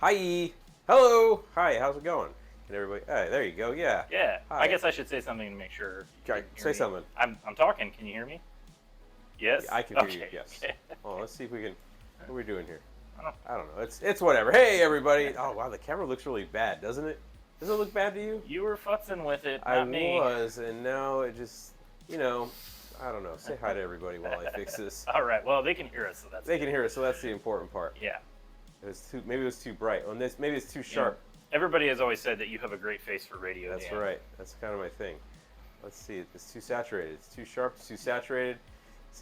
Hi. Hello. Hi. How's it going? Can everybody? Hey, there you go. Yeah. Yeah, Hi. I guess I should say something to make sure. You Okay, can hear say me. something. I'm talking. Can you hear me? Yes. I can hear you. Okay, Yes. okay. Oh, let's see if we can. What are we doing here? I don't- I don't know. It's whatever. Hey, everybody. Oh wow, the camera looks really bad, doesn't it? Does it look bad to you? You were futzing with it, I not me. was, and now it just, I don't know. Say hi to everybody while I fix this. All right. Well, they can hear us, so that's They good. can hear us, so that's the important part. Yeah. Maybe it was too bright. On this, maybe it's too sharp. Everybody has always said that you have a great face for radio. That's Dan. right. That's kind of my thing. Let's see. It's too saturated. It's too sharp. It's too saturated.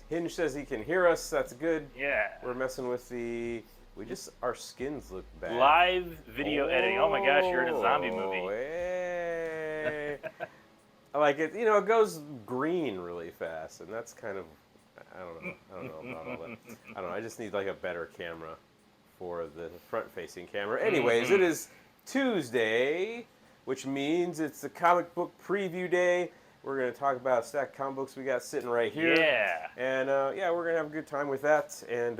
Hinge says he can hear us. That's good. Yeah. We're messing with our skins look bad. Live video editing. Oh my gosh, you're in a zombie movie. Hey. I like it. It goes green really fast, and that's kind of, I don't know. I don't know about all that. I don't know. I just need like a better camera for the front-facing camera. Anyways, it is Tuesday, which means it's the comic book preview day. We're going to talk about a stack of comic books we got sitting right here. Yeah. And we're going to have a good time with that. And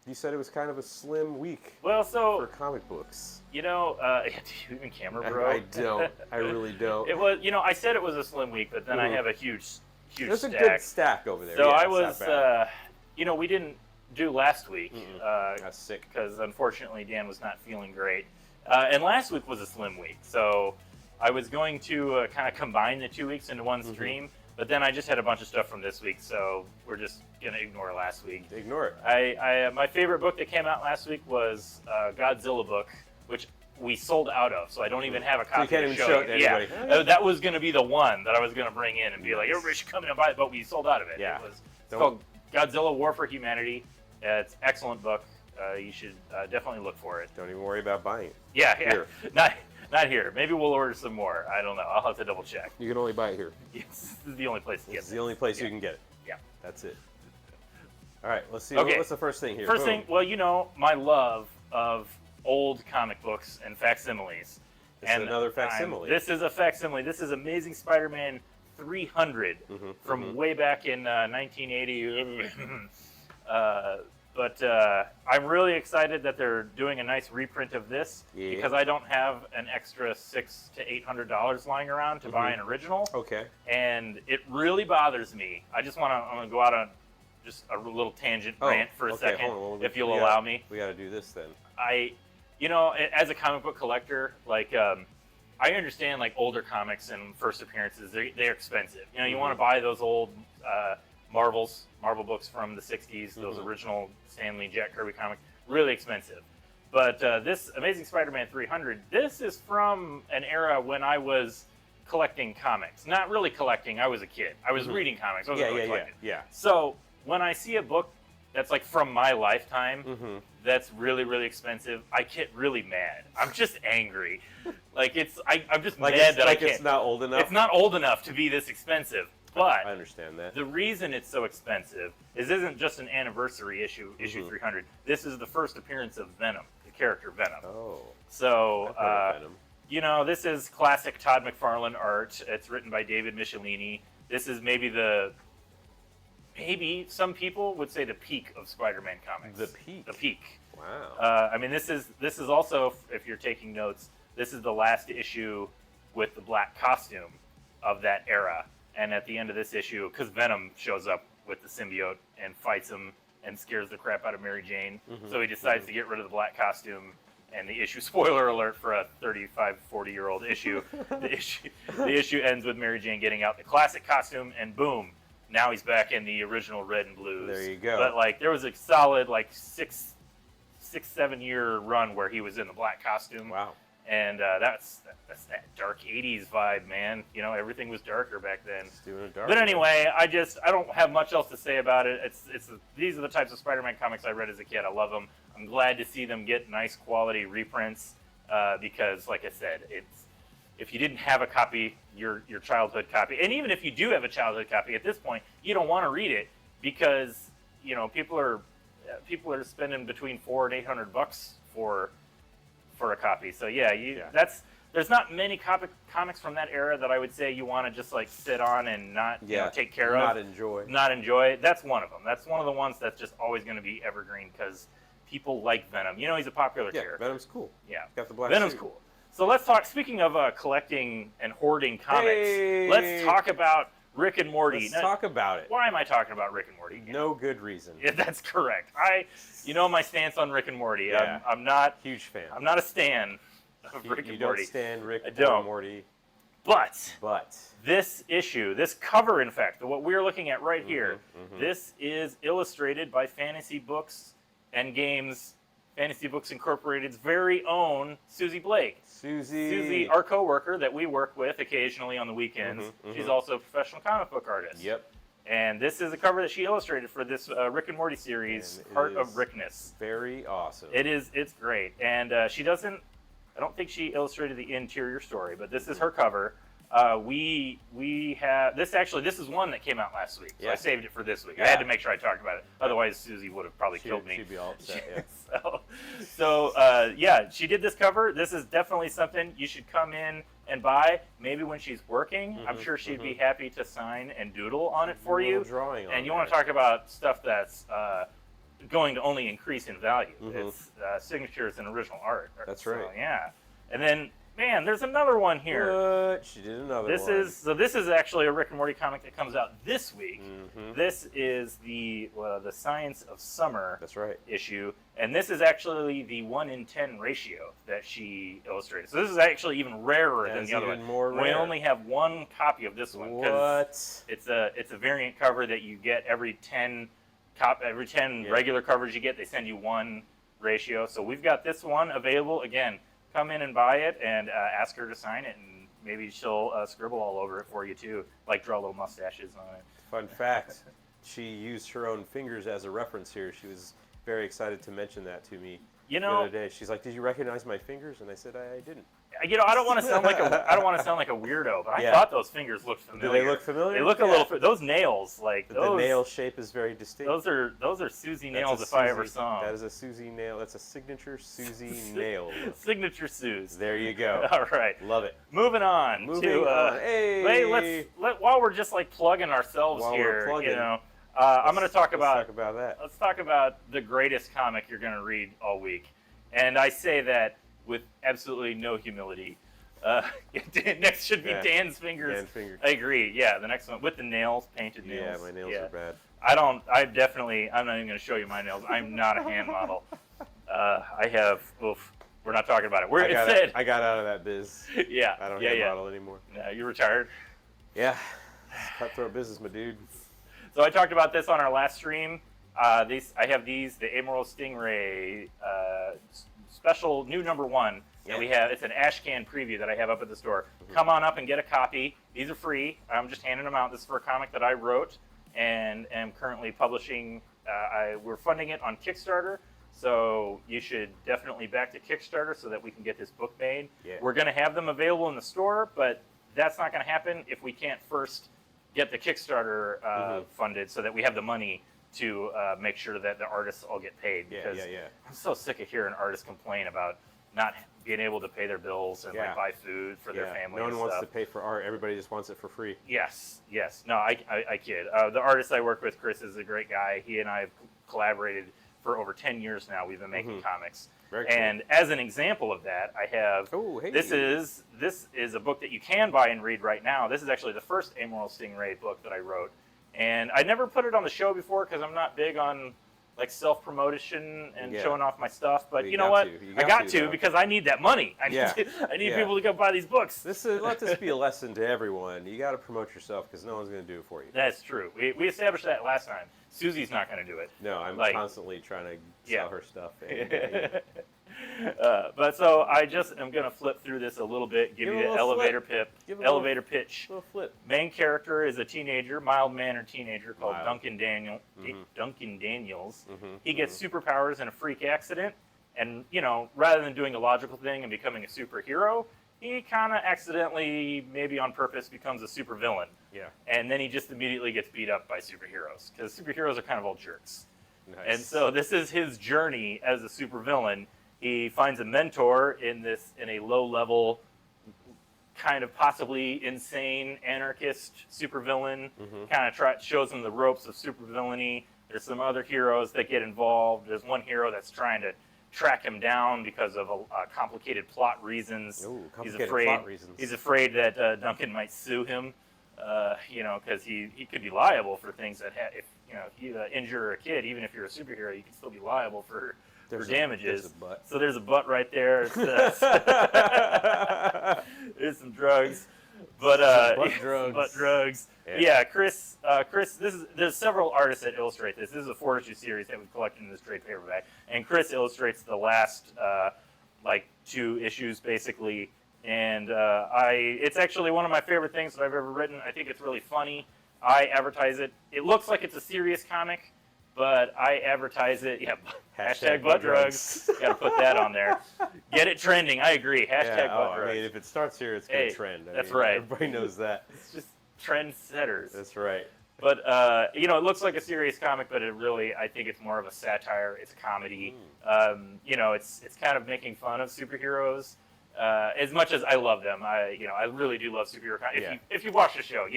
you said it was kind of a slim week Well, for so comic books. do you even camera bro? I don't. I really don't. It was. I said it was a slim week, but then I Mhm. have a huge There's stack. a good stack over there. So Yeah, I it's not was, bad. we didn't do last week That's sick. because unfortunately Dan was not feeling great, and last week was a slim week. So I was going to kind of combine the 2 weeks into one stream, but then I just had a bunch of stuff from this week, so we're just gonna ignore last week. Ignore it. My favorite book that came out last week was Godzilla book, which we sold out of, so I don't even have a copy can't to even show show it you. to Yeah, anybody. that was going to be the one that I was going to bring in and be like, everybody should come in and buy it, but we sold out of it. Yeah. It's Don't- called Godzilla War for Humanity. It's an excellent book. You should definitely look for it. Don't even worry about buying it. Yeah, Here. Not here. Maybe we'll order some more. I don't know. I'll have to double check. You can only buy it here. This is the only place to get This is the only place you can get it. Yeah. That's it. All right, let's see. Okay. What's the first thing here? First Boom. thing, well, my love of old comic books and facsimiles. This is another facsimile. This is a facsimile. This is Amazing Spider-Man 300 from way back in 1980. But I'm really excited that they're doing a nice reprint of this because I don't have an extra $600 to $800 lying around to buy an original. Okay. And it really bothers me. I'm gonna go out on just a little tangent rant for a second, hold on. if you'll allow me. We got to do this then. As a comic book collector, I understand older comics and first appearances. They're expensive. You want to buy those old Marvel books from the '60s, those original Stan Lee, Jack Kirby comics, really expensive. But this Amazing Spider-Man 300, this is from an era when I was collecting comics. Not really collecting. I was a kid. I was reading comics. I wasn't really collecting. Yeah. So when I see a book that's from my lifetime, that's really, really expensive, I get really mad. I'm just angry. I'm just mad that I can't. It's not old enough. It's not old enough to be this expensive. But I understand that. the reason it's so expensive isn't just an anniversary issue 300. This is the first appearance of Venom, the character Venom. Oh. So, I've heard of Venom. this is classic Todd McFarlane art. It's written by David Michelinie. This is maybe some people would say the peak of Spider-Man comics. The peak. The peak. Wow. This is also, if you're taking notes, this is the last issue with the black costume of that era. And at the end of this issue, because Venom shows up with the symbiote and fights him and scares the crap out of Mary Jane, so he decides to get rid of the black costume. And the issue, spoiler alert for a 35, 40-year-old issue, the issue ends with Mary Jane getting out the classic costume, and boom, now he's back in the original red and blues. There you go. But there was a solid 6-7 year run where he was in the black costume. Wow. And that's that dark 80s vibe, man. Everything was darker back then. It's doing a dark. But anyway, I don't have much else to say about it. These are the types of Spider-Man comics I read as a kid. I love them. I'm glad to see them get nice quality reprints because, like I said, if you didn't have a copy, your childhood copy, and even if you do have a childhood copy, at this point you don't want to read it because people are spending between $400 and $800 for a copy. So there's not many comics from that era that I would say you want to just sit on and not take care of. Not enjoy. Not enjoy. That's one of them. That's one of the ones that's just always going to be evergreen because people like Venom. You know, he's a popular Yeah, character. Venom's cool. Yeah, He's got the black Venom's suit. cool. So let's talk. Speaking of collecting and hoarding comics, Hey! let's talk about Rick and Morty. Let's Now, talk about it. why am I talking about Rick and Morty again? No good reason. Yeah, that's correct. You know my stance on Rick and Morty. Yeah. I'm not. Huge fan. I'm not a stan of Rick you and don't Morty. stand Rick I or don't. Morty, But but this issue, this cover, in fact, what we're looking at right here, mhm. this is illustrated by Fantasy Books and Games, Fantasy Books Incorporated's very own Susie Blake. Susie, our coworker that we work with occasionally on the weekends. Mhm, She's mhm. also a professional comic book artist. Yep. And this is a cover that she illustrated for this Rick and Morty series, And it Heart of is Rickness. Very awesome. It's great. And she doesn't, I don't think she illustrated the interior story, but this is her cover. We have this is one that came out last week, so I Yeah. saved it for this week. I Yeah. had to make sure I talked about it, otherwise Susie would have probably killed me. She'd be all upset. Yeah. Yeah, she did this cover. This is definitely something you should come in and buy. Maybe when she's working, I'm Mhm, sure she'd be happy to sign and doodle on it for A little you. drawing on And you there. want to talk about stuff that's going to only increase in value. Mhm. It's signatures and original art. That's So, right. yeah, and then man, there's another one here. What? She did another This one. is actually a Rick and Morty comic that comes out this week. Mhm. This is the Science of Summer That's right. issue, and this is actually the 1-in-10 ratio that she illustrated. So this is actually even rarer than That's the other even one. more We rare. only have one copy of this one because What? it's a variant cover that you get every 10 Yeah. regular covers you get. They send you one ratio. So we've got this one available again. Come in and buy it and ask her to sign it, and maybe she'll scribble all over it for you too, like draw little mustaches on it. Fun fact: she used her own fingers as a reference here. She was very excited to mention that to me You the know, other day. She's like, "Did you recognize my fingers?" And I said, "I didn't." I don't want to sound like a weirdo, but I Yeah. thought those fingers looked Do familiar. they look familiar? They look a little. Those nails, like The those nail shape is very distinct. Those are Susie That's nails a if I ever Susie- saw 'em. That is a Susie nail. That's a signature Susie nail. Signature Suze. There you go. All right. Love it. Moving on Moving to on. Hey. while we're just like plugging ourselves While we're here, plugging, you know, I'm going to talk about that. let's talk about the greatest comic you're going to read all week, and I say that with absolutely no humility. Next should be Yeah. Dan's fingers. Dan Finger. I agree. Yeah, the next one with the nails, painted Yeah, nails. my nails are bad. I'm not even going to show you my nails. I'm not a hand model. I have. Oof. We're not talking about it. I got out of that biz. Yeah. I don't yeah, hand yeah. model anymore. No, you're retired. Yeah. Cutthroat business, my dude. So I talked about this on our last stream. I have these, the Emerald Stingray special new #1 that we have. It's an Ashcan preview that I have up at the store. Mm-hmm. Come on up and get a copy. These are free. I'm just handing them out. This is for a comic that I wrote and am currently publishing. We're funding it on Kickstarter, so you should definitely back to Kickstarter so that we can get this book made. Yeah. We're going to have them available in the store, but that's not going to happen if we can't first get the Kickstarter funded so that we have the money to make sure that the artists all get paid. Yeah, Because yeah. I'm so sick of hearing artists complain about not being able to pay their bills and like buy food for their family. No one and wants stuff. to pay for art. Everybody just wants it for free. Yes. No, I kid. The artist I work with, Chris, is a great guy. He and I have collaborated for over 10 years now. We've been making comics. Very cool. And as an example of that, I have Oh, hey. this is a book that you can buy and read right now. This is actually the first Emerald Stingray book that I wrote, and I never put it on the show before because I'm not big on like self-promotion and Yeah. showing off my stuff. But Well, you know what? you I got got to, to though. because I need that money. I need Yeah. Yeah. Yeah. people to come buy these books. Let this be a lesson to everyone. You got to promote yourself because no one's going to do it for you. That's true. We established that last time. Susie's not going to do it. No, I'm Like- constantly trying to Yeah. sell her stuff. And, But so I just am going to flip through this a little bit, give Give you it a the little elevator Give it a elevator pitch. little flip. Main character is a teenager, mild-mannered teenager called Mild. Duncan Daniels. Mhm, He gets superpowers in a freak accident, and rather than doing a logical thing and becoming a superhero, he kind of accidentally, maybe on purpose, becomes a supervillain. Yeah. And then he just immediately gets beat up by superheroes because superheroes are kind of all jerks. Nice. And so this is his journey as a supervillain. He finds a mentor in a low-level, kind of possibly insane anarchist supervillain. Mhm. Kind of shows him the ropes of supervillainy. There's some other heroes that get involved. There's one hero that's trying to track him down because of complicated plot reasons. Ooh, He's complicated afraid. plot reasons. He's afraid that Duncan might sue him. Because he could be liable for things that if you injure a kid, even if you're a superhero, you can still be liable for damages. There's a butt. So there's a butt right there. There's some drugs, but butt drugs. Butt drugs. Yeah, Chris. There's several artists that illustrate this. This is a 4-issue series that we've collected in this trade paperback, and Chris illustrates the last 2 issues basically. And it's actually one of my favorite things that I've ever written. I think it's really funny. I advertise it. It looks like it's a serious comic, but I advertise it. Yeah, hashtag butt drugs. Got to put that on there. Get it trending. I agree. Hashtag butt drugs. I mean, if it starts here, it's going to trend. That's right. Everybody knows that. It's just trendsetters. That's right. But, it looks like a serious comic, but I think it's more of a satire. It's a comedy. It's kind of making fun of superheroes. As much as I love them, I really do love superhero comics. If you watch the show,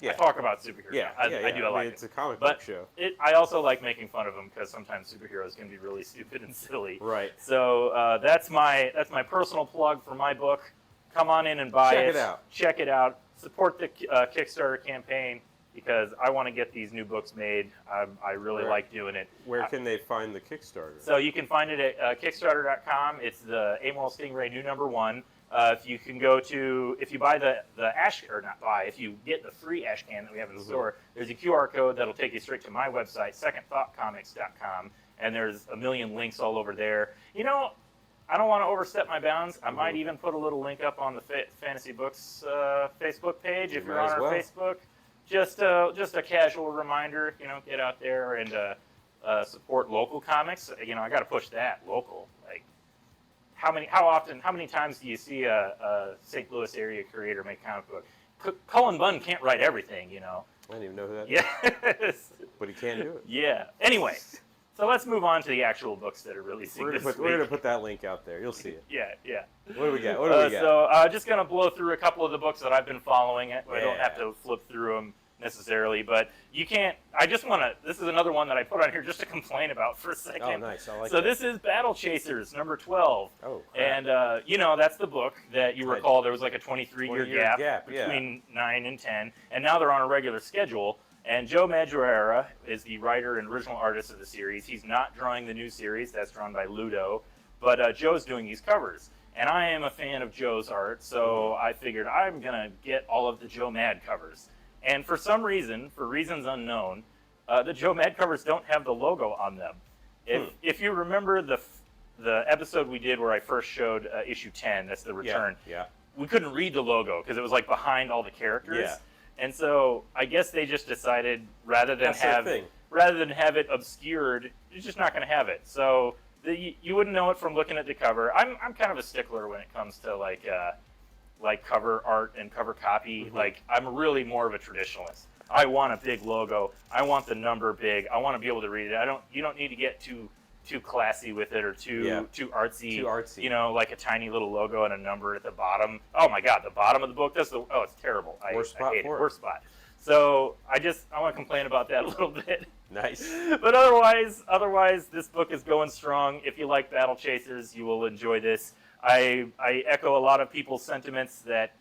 I talk about superheroes. I do like it. It's a comic book show. I also like making fun of them because sometimes superheroes can be really stupid and silly. Right. So that's my personal plug for my book. Come on in and buy it. Check it out. Check it out. Support the Kickstarter campaign, because I want to get these new books made. I really like doing it. Where can they find the Kickstarter? So you can find it at Kickstarter.com. It's the Amoral Stingray new #1. If you buy if you get the free ash can that we have in the store, there's a QR code that'll take you straight to my website, secondthoughtcomics.com, and there's a million links all over there. I don't want to overstep my bounds. I might even put a little link up on the Fantasy Books Facebook page if you're on our Facebook. Just a casual reminder, get out there and support local comics. I got to push that local. Like, how many times do you see a St. Louis area creator make comic book? Cullen Bunn can't write everything, I didn't even know who that is. is. But he can do it. Yeah. Anyway, so let's move on to the actual books that are releasing this week. We're going to put that link out there. You'll see it. Yeah. What do we got? So just going to blow through a couple of the books that I've been following. I don't have to flip through them necessarily, but you can't. This is another one that I put on here just to complain about for a second. Oh, nice. I like so that. This is Battle Chasers #12. Oh, crap. And that's the book that you recall there was like a 23-year gap between 9 and 10, and now they're on a regular schedule. And Joe Madureira is the writer and original artist of the series. He's not drawing the new series. That's drawn by Ludo. But Joe's doing these covers. And I am a fan of Joe's art, so I figured I'm going to get all of the Joe Mad covers. And for some reason, for reasons unknown, the Joe Mad covers don't have the logo on them. If you remember the episode we did where I first showed issue 10, that's the return, we couldn't read the logo because it was like behind all the characters. Yeah. And so I guess they just decided rather than have it obscured, you're just not going to have it. So you wouldn't know it from looking at the cover. I'm kind of a stickler when it comes to like cover art and cover copy. Like, I'm really more of a traditionalist. I want a big logo. I want the number big. I want to be able to read it. You don't need to get too classy with it or too artsy. Too artsy. Like a tiny little logo and a number at the bottom. Oh my God, the bottom of the book. It's terrible. I hate it. Worst spot. So I want to complain about that a little bit. Nice. But otherwise, this book is going strong. If you like Battle Chasers, you will enjoy this. I echo a lot of people's sentiments that,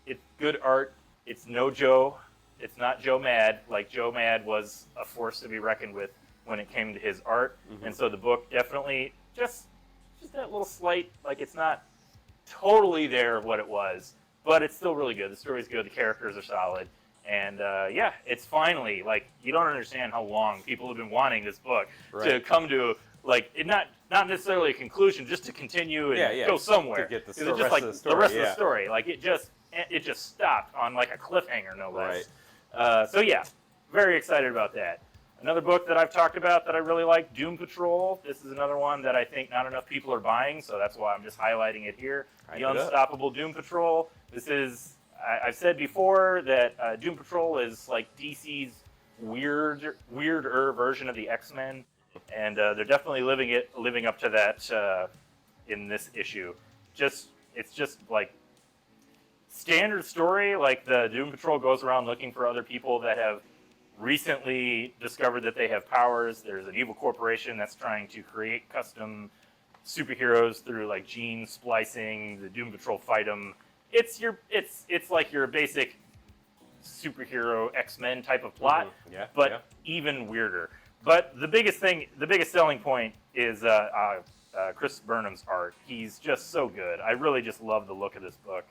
it's good art. It's no Joe. It's not Joe Mad. Like, Joe Mad was a force to be reckoned with when it came to his art. And so the book definitely just that little slight, like, it's not totally there what it was, but it's still really good. The story's good. The characters are solid. And it's finally, like, you don't understand how long people have been wanting this book to come to, like, not necessarily a conclusion, just to continue and go somewhere. To get the rest of the story. Like, it just stopped on, like, a cliffhanger, no less. Right. Very excited about that. Another book that I've talked about that I really like, Doom Patrol. This is another one that I think not enough people are buying, so that's why I'm just highlighting it here. The Unstoppable Doom Patrol. This is, I've said before that Doom Patrol is like DC's weirder version of the X-Men, and they're definitely living up to that in this issue. It's just like standard story. Like, the Doom Patrol goes around looking for other people that have recently discovered that they have powers. There's an evil corporation that's trying to create custom superheroes through like gene splicing. The Doom Patrol fight them. It's like your basic superhero X-Men type of plot, Yeah, but yeah. even weirder. But the biggest selling point is Chris Burnham's art. He's just so good. I really just love the look of this book.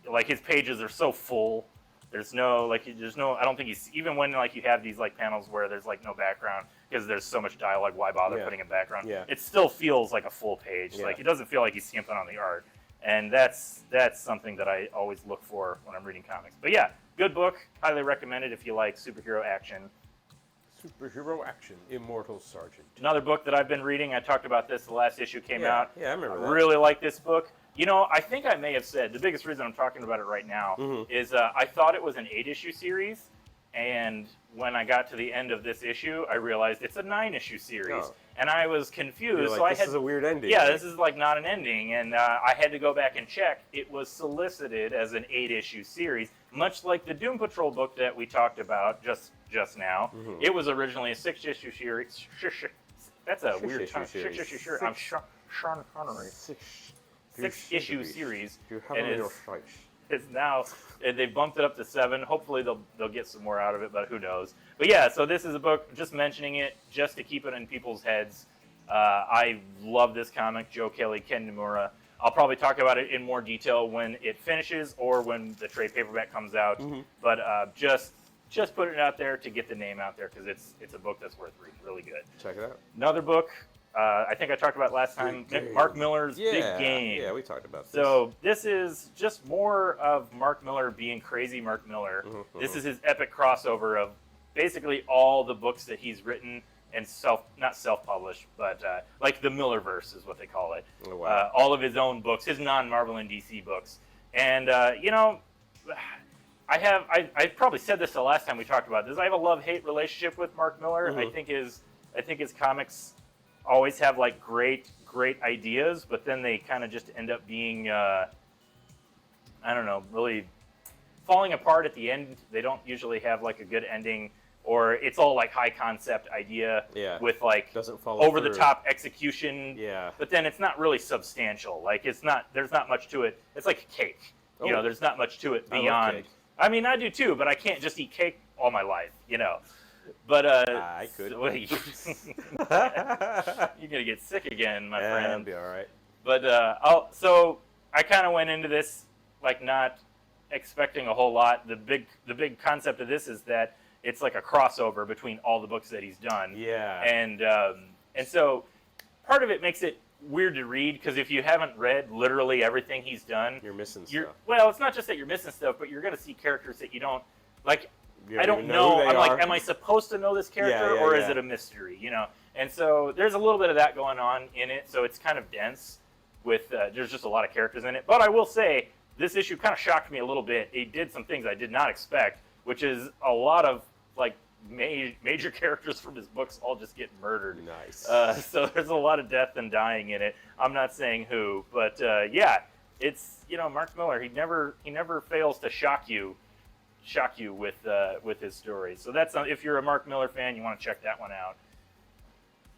Like his pages are so full. There's no I don't think he's, even when like you have these like panels where there's like no background because there's so much dialogue, why bother putting a background? Yeah. It still feels like a full page. Yeah. Like it doesn't feel like he's skimping on the art. And that's something that I always look for when I'm reading comics. But yeah, good book. Highly recommended if you like superhero action. Superhero action, Immortal Sergeant. Another book that I've been reading, I talked about this, the last issue came out. Yeah, I remember that. Really like this book. You know, I think I may have said, the biggest reason I'm talking about it right now is I thought it was an 8-issue series, and when I got to the end of this issue, I realized it's a 9-issue series. Oh. And I was confused. Like, so this is a weird ending. Yeah, this is like not an ending, and I had to go back and check. It was solicited as an 8-issue series, much like the Doom Patrol book that we talked about just now. It was originally a 6-issue series. That's a weird tongue. 6-issue series. I'm Sean Connery. 6-issue series. And it's now, they bumped it up to 7. Hopefully they'll get some more out of it, but who knows. But yeah, so this is a book, just mentioning it, just to keep it in people's heads. I love this comic, Joe Kelly, Ken Nomura. I'll probably talk about it in more detail when it finishes or when the trade paperback comes out. But just putting it out there to get the name out there because it's a book that's worth reading. Really good. Check it out. Another book, I think I talked about last time, Mark Miller's Big Game. Yeah, we talked about this. So this is just more of Mark Miller being crazy Mark Miller. This is his epic crossover of basically all the books that he's written and not self-published, but like the Millerverse is what they call it. Oh, wow. All of his own books, his non-Marvel and DC books. And, you know, I probably said this the last time we talked about this. I have a love-hate relationship with Mark Miller. I think his comics always have like great ideas, but then they kind of just end up being, I don't know, really falling apart at the end. They don't usually have like a good ending, or it's all like high concept idea with like doesn't follow over the through. top execution. Yeah. But then it's not really substantial. Like there's not much to it. It's like cake. You know, there's not much to it beyond. I love cake. I mean, I do too, but I can't just eat cake all my life, you know. But I could. So, you're gonna get sick again, my friend. That'll be all right. But so I kind of went into this like not expecting a whole lot. The big concept of this is that it's like a crossover between all the books that he's done. Yeah. And so part of it makes it weird to read because if you haven't read literally everything he's done, You're missing stuff. Well, it's not just that you're missing stuff, but you're going to see characters that you don't like. You I don't even know. who they I'm are. like, am I supposed to know this character, or is it a mystery? You know. And so there's a little bit of that going on in it. So it's kind of dense. With there's just a lot of characters in it. But I will say this issue kind of shocked me a little bit. It did some things I did not expect, which is a lot of like major characters from his books all just get murdered. Nice. So there's a lot of death and dying in it. I'm not saying who, but yeah, it's, you know, Mark Miller. He never fails to shock you with his stories. So that's if you're a Mark Miller fan, you want to check that one out.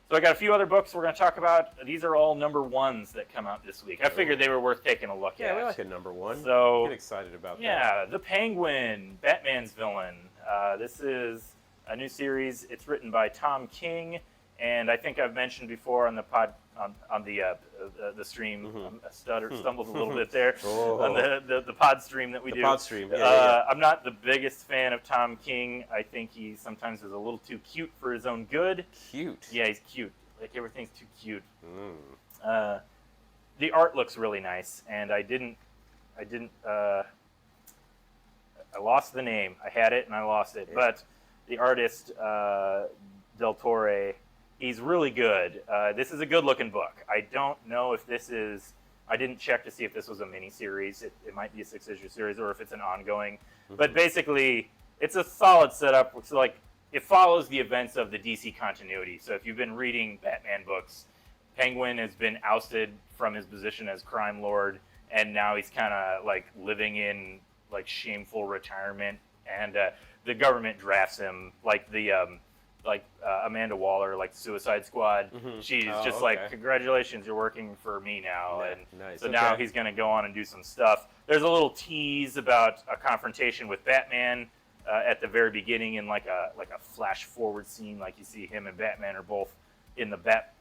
So I got a few other books we're going to talk about. These are all number ones that come out this week. I figured they were worth taking a look at. Yeah, we like a number one. So get excited about that. yeah, The Penguin, Batman's villain. This is a new series. It's written by Tom King, and I think I've mentioned before on the stream. I stumbled a little bit there on the pod stream that we do. Pod stream. Yeah. I'm not the biggest fan of Tom King. I think he sometimes is a little too cute for his own good. Cute. Yeah, he's cute. Like everything's too cute. The art looks really nice, and I lost the name. I had it and I lost it. Yeah. But the artist, Del Torre, he's really good. This is a good-looking book. I don't know if this is... I didn't check to see if this was a mini-series. It might be a 6-issue series or if it's an ongoing. But basically, it's a solid setup. So, like, it follows the events of the DC continuity. So if you've been reading Batman books, Penguin has been ousted from his position as crime lord, and now he's kind of, like, living in, like, shameful retirement and the government drafts him like Amanda Waller, like Suicide Squad. She's just okay. like, congratulations, you're working for me now, Yeah, and nice. so now Okay. he's going to go on and do some stuff. There's a little tease about a confrontation with Batman at the very beginning in like a flash forward scene, like you see him and Batman are both in the bat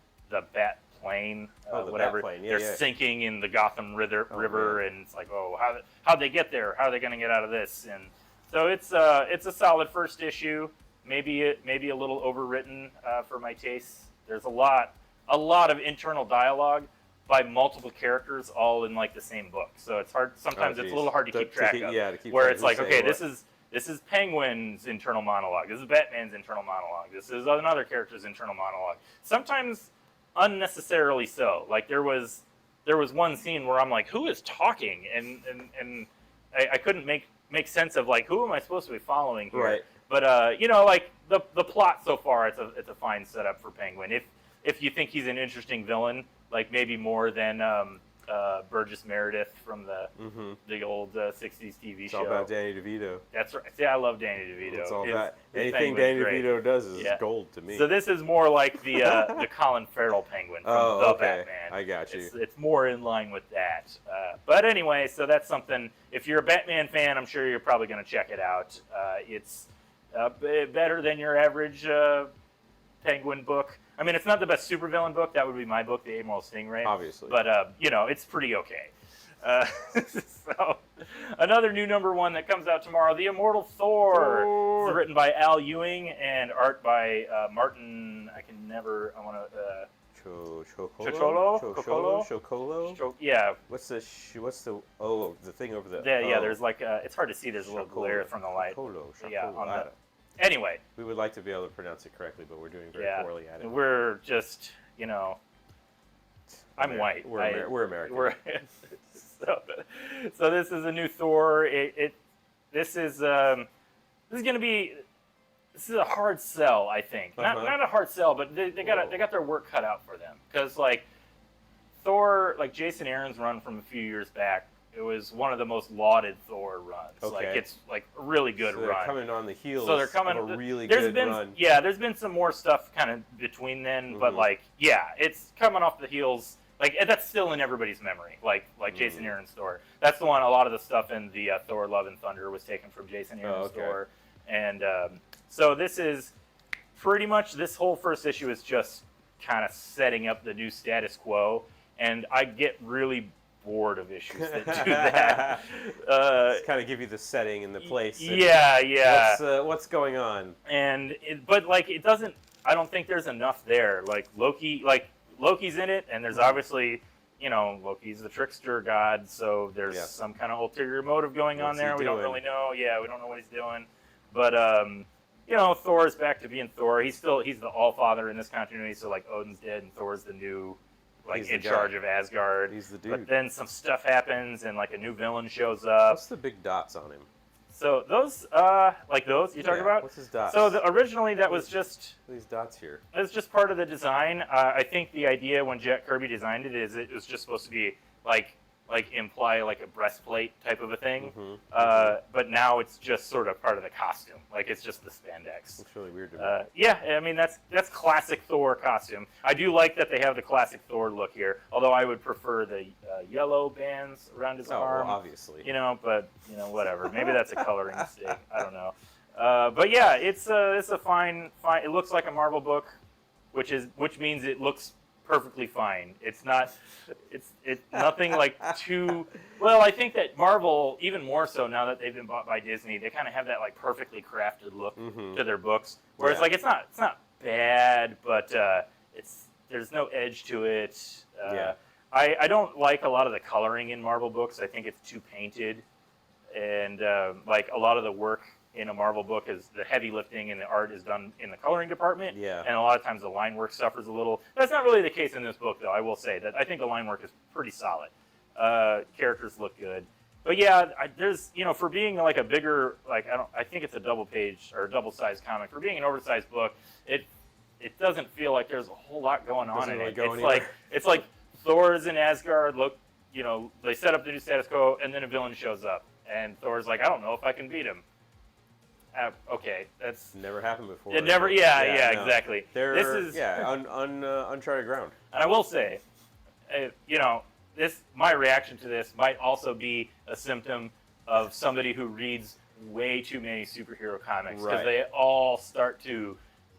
plane, Oh, the whatever. Batplane. Yeah, They're yeah. sinking in the Gotham River, man. and it's like, oh, how'd they get there? How are they going to get out of this? And so it's a solid first issue. Maybe a little overwritten for my taste. There's a lot of internal dialogue by multiple characters, all in like the same book. So it's hard. Sometimes it's a little hard to keep track of. Yeah, to keep where track it's of like, who's okay, saying this is Penguin's internal monologue. This is Batman's internal monologue. This is another character's internal monologue. Sometimes unnecessarily so. Like there was one scene where I'm like, who is talking? And I couldn't make sense of like, who am I supposed to be following here? Right. But you know, like the plot so far, it's a fine setup for Penguin. If you think he's an interesting villain, like maybe more than Burgess Meredith from the old '60s TV It's show. all about Danny DeVito. That's right. See, I love Danny DeVito. It's all His- about his anything Penguin's Danny great. DeVito does is Yeah. gold to me. So this is more like the Colin Farrell Penguin from Oh, the okay. Batman. I got you. It's more in line with that. But anyway, so that's something. If you're a Batman fan, I'm sure you're probably going to check it out. It's better than your average Penguin book. I mean, it's not the best supervillain book. That would be my book, The Amoral Stingray. Obviously. But you know, it's pretty okay. So another new #1 that comes out tomorrow, The Immortal Thor. It's written by Al Ewing and art by Martin. I want to. Chocolo? Yeah. What's the thing over the There's like it's hard to see. There's a little glare from the light. Yeah, on the. Anyway, we would like to be able to pronounce it correctly, but we're doing very poorly at it. We're just, I'm white. We're American. So this is a new Thor. This is a hard sell, I think. Not a hard sell, but they got their work cut out for them, because like Thor, like Jason Aaron's run from a few years back, it was one of the most lauded Thor runs. Okay. Like it's like a really good so they're run. coming on the heels So they're coming. of a really there's good been, run. Yeah, there's been some more stuff kind of between then, but like, yeah, it's coming off the heels. Like that's still in everybody's memory. Like Jason Aaron's Thor. That's the one. A lot of the stuff in the Thor: Love and Thunder was taken from Jason Aaron's Thor, and so this is pretty much this whole first issue is just kind of setting up the new status quo, and I get really bored of issues that do that. Just kind of give you the setting and the place. And Yeah. What's going on? But like it doesn't. I don't think there's enough there. Like Loki's in it, and there's obviously, Loki's the trickster god, so there's some kind of ulterior motive going on there. We don't really know. Yeah, we don't know what he's doing. But Thor's back to being Thor. He's the All-Father in this continuity. So like Odin's dead, and Thor's the new. Like in charge of Asgard. He's the dude. But then some stuff happens and like a new villain shows up. What's the big dots on him? So those, like those you're talking about? What's his dots? So originally that was just these dots here. It was just part of the design. I think the idea when Jack Kirby designed it is it was just supposed to be like imply like a breastplate type of a thing. But now it's just sort of part of the costume. Like it's just the spandex. Looks really weird to me. Yeah, I mean that's classic Thor costume. I do like that they have the classic Thor look here. Although I would prefer the yellow bands around his arm. Well, obviously. But whatever. Maybe that's a coloring mistake. I don't know. But yeah, it's a fine. It looks like a Marvel book, which means it looks perfectly fine. It's nothing like too well. I think that Marvel, even more so now that they've been bought by Disney, they kind of have that like perfectly crafted look to their books. Whereas like it's not bad, but there's no edge to it. I don't like a lot of the coloring in Marvel books. I think it's too painted, and like a lot of the work in a Marvel book is the heavy lifting and the art is done in the coloring department. Yeah. And a lot of times the line work suffers a little. That's not really the case in this book, though. I will say that I think the line work is pretty solid. Characters look good. But yeah, there's for being like a bigger I think it's a double page or a double sized comic. For being an oversized book, it doesn't feel like there's a whole lot going on in it. It's like Thor's in Asgard. Look, they set up the new status quo, and then a villain shows up, and Thor's like, I don't know if I can beat him. Okay, that's Never happened before. it. Never. Yeah, no. exactly. They're, This is. uncharted ground. And I will say, you know, my reaction to this might also be a symptom of somebody who reads way too many superhero comics, because Right. they all start to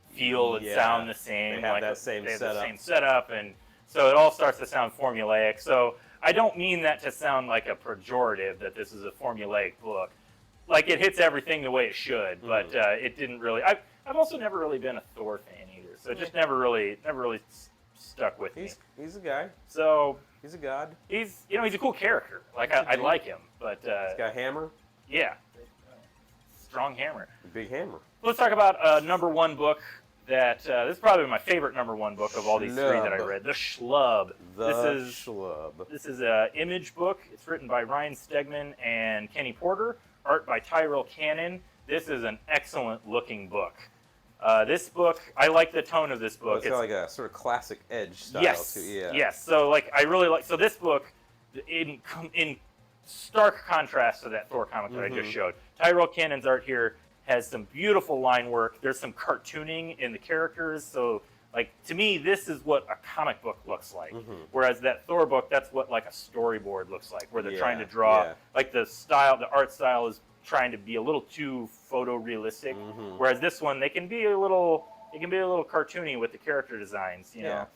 feel and Yeah, sound the same. they have like that same they have the setup. same setup, and so it all starts to sound formulaic. So I don't mean that to sound like a pejorative, that this is a formulaic book. Like, it hits everything the way it should, but it didn't really. I've also never really been a Thor fan either, so it just never really stuck with me. He's a guy. So He's a god. he's a cool character. Like, I like him, but He's got a hammer. yeah, strong hammer. A big hammer. Let's talk about number one book. This is probably my favorite number one book of all these three that I Schlub. read. The Schlub. The Schlub. This is an Image book. It's written by Ryan Stegman and Kenny Porter. Art by Tyrell Cannon. This is an excellent looking book. This book, I like the tone of this book. It's got like a sort of classic edge style yes, too. Yeah. yes. So like, I really like. So this book, in stark contrast to that Thor comic that I just showed, Tyrell Cannon's art here has some beautiful line work. There's some cartooning in the characters. So like, to me, this is what a comic book looks like. Whereas that Thor book, that's what like a storyboard looks like, where they're trying to draw like the art style is trying to be a little too photorealistic. Whereas this one, they can be a little cartoony with the character designs, you know.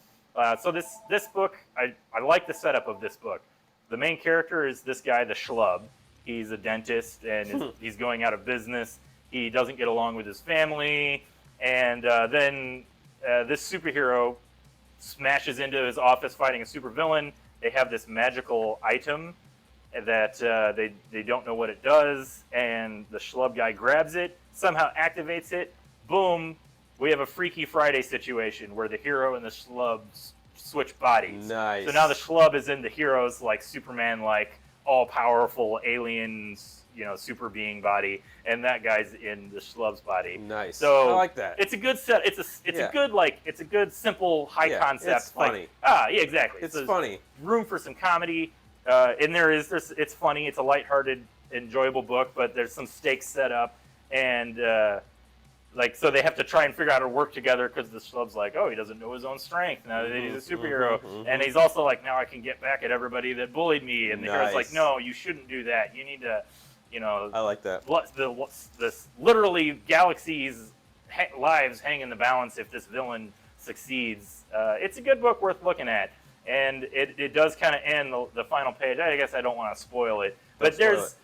So this book, I like the setup of this book. The main character is this guy, the Schlub. He's a dentist, and he's going out of business. He doesn't get along with his family, and then this superhero smashes into his office fighting a supervillain. They have this magical item that they don't know what it does, and the Schlub guy grabs it, somehow activates it. Boom! We have a Freaky Friday situation where the hero and the Schlub switch bodies. Nice. So now the Schlub is in the hero's like Superman-like all-powerful aliens, super being body, and that guy's in the Schlub's body. Nice. So I like that. It's a good set. It's a good simple high concept. It's funny. Yeah, exactly. It's So funny. room for some comedy. And it's funny. It's a lighthearted, enjoyable book, but there's some stakes set up, and so they have to try and figure out how to work together, because the Schlub's like, oh, he doesn't know his own strength now that he's a superhero, and he's also like, now I can get back at everybody that bullied me, and the hero's like, no, you shouldn't do that. You need to, I like that. this literally galaxies lives hang in the balance if this villain succeeds. It's a good book worth looking at. And it does kind of end the final page. I guess I don't want to spoil it, but there's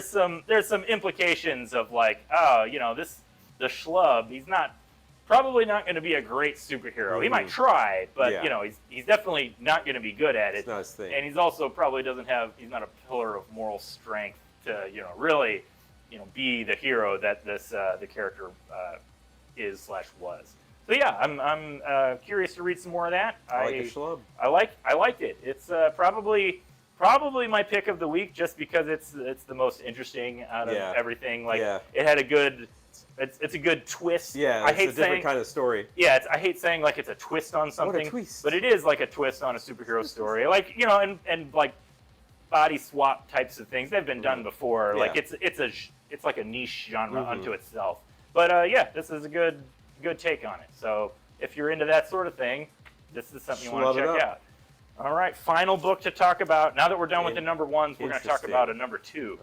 some implications of like, the Schlub, he's probably not going to be a great superhero. He might try, but he's definitely not going to be good at it. It's not his thing. And he's also probably he's not a pillar of moral strength to really be the hero that the character is/was. So yeah, I'm curious to read some more of that. I like the Schlub. I liked it. It's probably my pick of the week, just because it's the most interesting out of everything. Like, it had a good. It's a good twist. Yeah, I it's hate a different saying, kind of story. Yeah, I hate saying like it's a twist on something. What a twist. But it is like a twist on a superhero story. Like, and like body swap types of things, they've been done before. Yeah. Like it's like a niche genre unto itself. But this is a good take on it. So if you're into that sort of thing, this is something you want to check out. All right, final book to talk about. Now that we're done with the number ones, we're going to talk about a number two.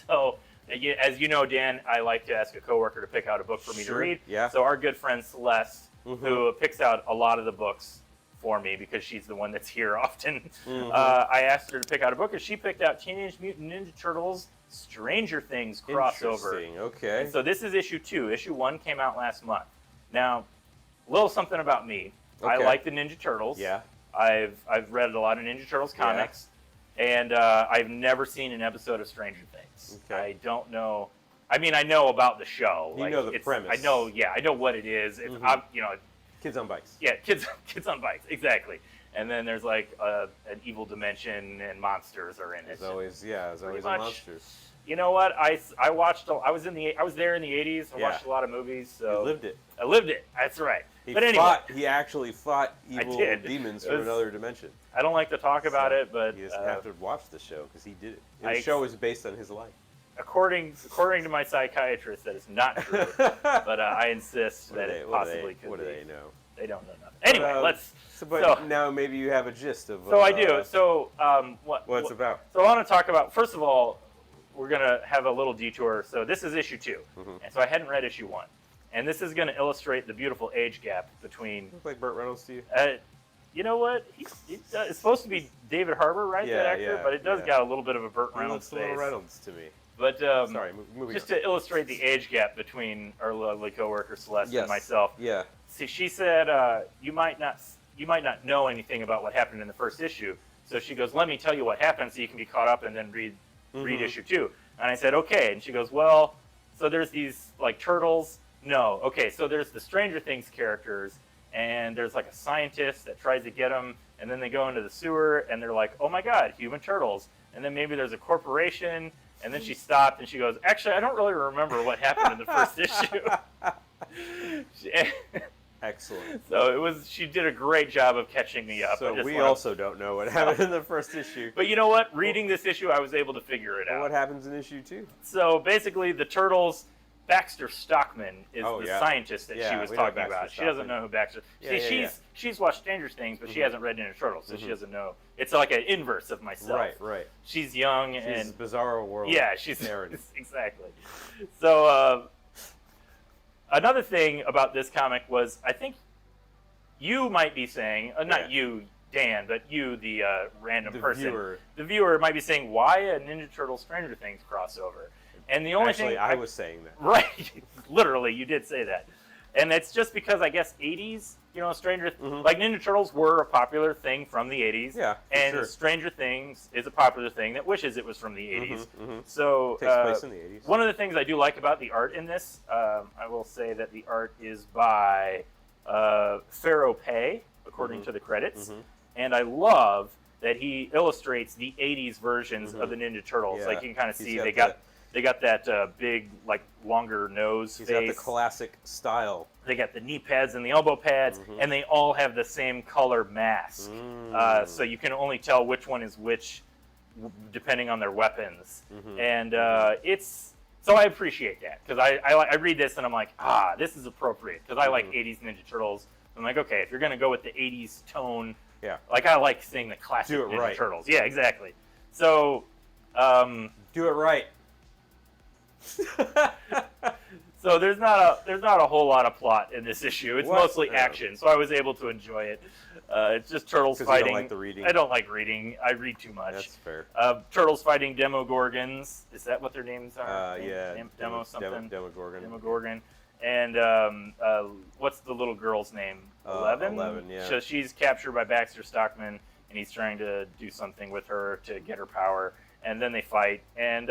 So, as you know, Dan, I like to ask a coworker to pick out a book for me to read. Yeah. So our good friend Celeste, who picks out a lot of the books for me because she's the one that's here often, I asked her to pick out a book, and she picked out Teenage Mutant Ninja Turtles Stranger Things crossover. Interesting. Okay. And so this is issue 2. Issue 1 came out last month. Now, a little something about me. I like the Ninja Turtles. Yeah. I've read a lot of Ninja Turtles comics, and I've never seen an episode of Stranger Things. Okay. I don't know. I mean, I know about the show. You know the premise. I know what it is. It's Kids on bikes. Yeah, kids on bikes, exactly. And then there's like an evil dimension, and monsters are in it. There's always a monster. You know what? I was there in the 80s. I watched a lot of movies. So You lived it. I lived it. That's right. But anyway, He actually fought evil demons from another dimension. I don't like to talk about it, but You just have to watch the show because he did it. And I the show is based on his life. according to my psychiatrist, that is not true. But I insist that it possibly could be. What do they know? They don't know nothing. Anyway, let's. But now maybe you have a gist of. So I do. So what it's about. So I want to talk about. First of all, we're gonna have a little detour. So this is issue 2, and so I hadn't read issue 1, and this is gonna illustrate the beautiful age gap between. Look like Burt Reynolds to you? You know what? It's supposed to be David Harbour, right? Yeah, that actor, yeah, but it does yeah. got a little bit of a Burt He Reynolds looks a little face. Reynolds to me. But Sorry, moving just on. to illustrate the age gap between our lovely coworker Celeste and myself. Yeah. See, she said you might not know anything about what happened in the first issue. So she goes, "Let me tell you what happened, so you can be caught up and then read issue 2." And I said, "Okay." And she goes, "Well, so there's these like turtles." No, okay. So there's the Stranger Things characters, and there's like a scientist that tries to get them, and then they go into the sewer, and they're like, "Oh my God, human turtles!" And then maybe there's a corporation. And then she stopped and she goes, "Actually, I don't really remember what happened in the first issue." Excellent. So she did a great job of catching me up. So we also don't know what happened in the first issue. But you know what? Reading this issue, I was able to figure it out. What happens in issue 2? So basically, the turtles. Baxter Stockman is the scientist that she was talking about. She doesn't know who Baxter. She's watched Stranger Things, but she hasn't read Ninja Turtles, so she doesn't know. It's like an inverse of myself. Right. She's young she's and Bizarro World. Yeah, she's exactly. So another thing about this comic was, I think you might be saying, not you, Dan, but you, the random person, the viewer might be saying, why a Ninja Turtle Stranger Things crossover? And the only thing I was saying that. Right, literally, you did say that, and it's just because I guess 80s, like Ninja Turtles were a popular thing from the 80s, and Stranger Things is a popular thing that wishes it was from the 80s. So takes place in the 80s. One of the things I do like about the art in this, I will say that the art is by Pharaoh Pei, according to the credits, and I love that he illustrates the 80s versions of the Ninja Turtles. Yeah. Like you can kind of see they got that big, like, longer nose face. He's got the classic style. They got the knee pads and the elbow pads, and they all have the same color mask. So you can only tell which one is which, depending on their weapons. And so I appreciate that, because I read this and I'm like, this is appropriate, because I like 80s Ninja Turtles. I'm like, okay, if you're going to go with the 80s tone, like I like seeing the classic Ninja Turtles. Yeah, exactly. So... do it right. So there's not a whole lot of plot in this issue. It's mostly action, so I was able to enjoy it. It's just turtles fighting. You don't like the reading? I don't like reading. I read too much. That's fair. Turtles fighting Demogorgons. Is that what their names are? Demo something. Demogorgon. Demogorgon. And what's the little girl's name? 11? 11, yeah. So she's captured by Baxter Stockman, and he's trying to do something with her to get her power. And then they fight, and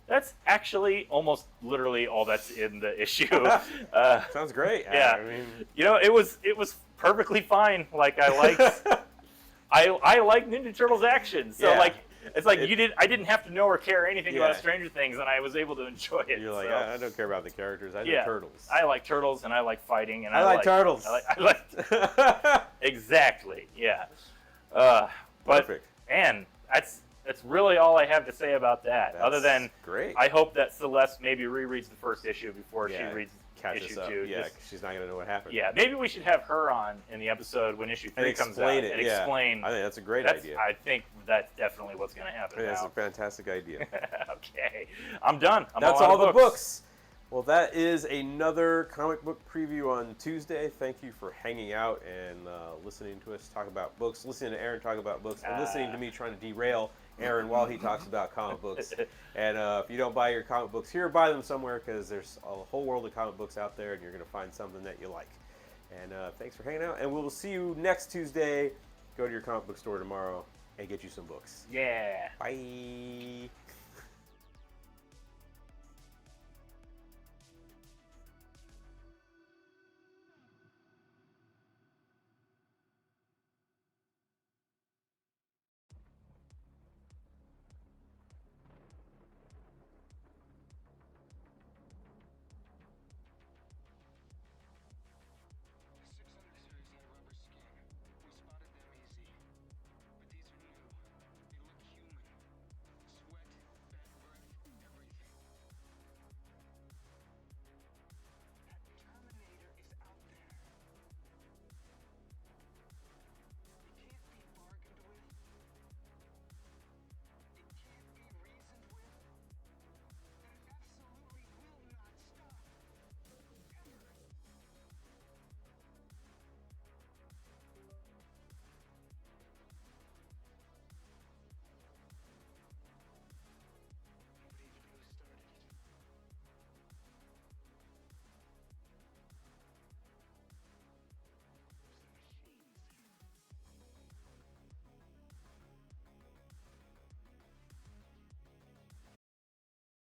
that's actually almost literally all that's in the issue. Sounds great. Yeah, I mean, it was perfectly fine. Like I liked, I like Ninja Turtles action. So like it's like I didn't have to know or care anything about Stranger Things, and I was able to enjoy it. You're like, I don't care about the characters. I know turtles. I like turtles, and I like fighting, and I like turtles. I like exactly. Yeah. Perfect. And that's really all I have to say about that. Other than great. I hope that Celeste maybe rereads the first issue before she reads issue 2. Yeah, because she's not going to know what happened. Yeah, maybe we should have her on in the episode when issue 3 comes out and explain. I think that's a great idea. I think that's definitely what's going to happen. That's a fantastic idea. Okay, I'm done. That's all the books. Well, that is another comic book preview on Tuesday. Thank you for hanging out and listening to us talk about books, listening to Aaron talk about books, and listening to me trying to derail Aaron while he talks about comic books. And if you don't buy your comic books here, buy them somewhere, because there's a whole world of comic books out there, and you're going to find something that you like. And thanks for hanging out, and we will see you next Tuesday. Go to your comic book store tomorrow and get you some books. Yeah. Bye.